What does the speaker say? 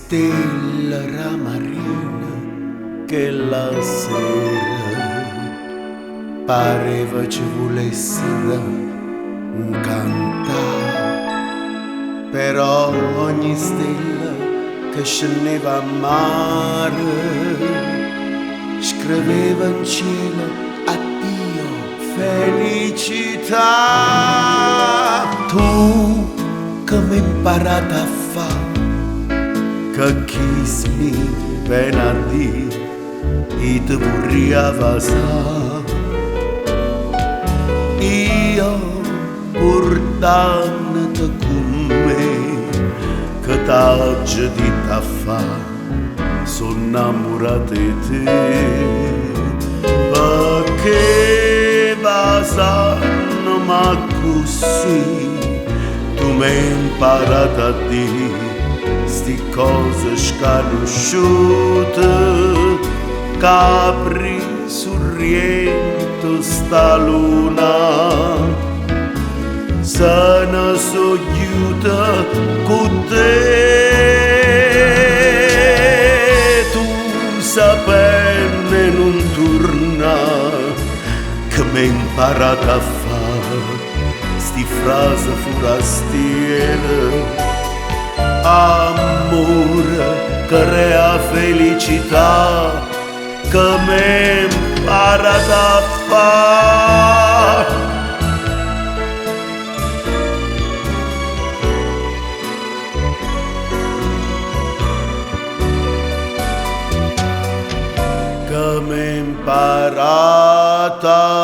stella ramarina che la sera pareva ci volessero un cantare, però ogni stella che scendeva a mare scriveva in cielo addio felicità. Tu che mi imparata a fare che chi mi pena di e te vorria vasà, io portandoti con me che t'aggia di ta fa sono innamorato di te, perché vasano ma così tu mi hai imparato a dire sti cose sconosciute, capri sorriento sta luna se ne soggiuta con te. Tu saperne non torna che mi hai imparato a fare sti frasi forastiere. Amore crea felicità che mi imparato a fare. Che mi imparato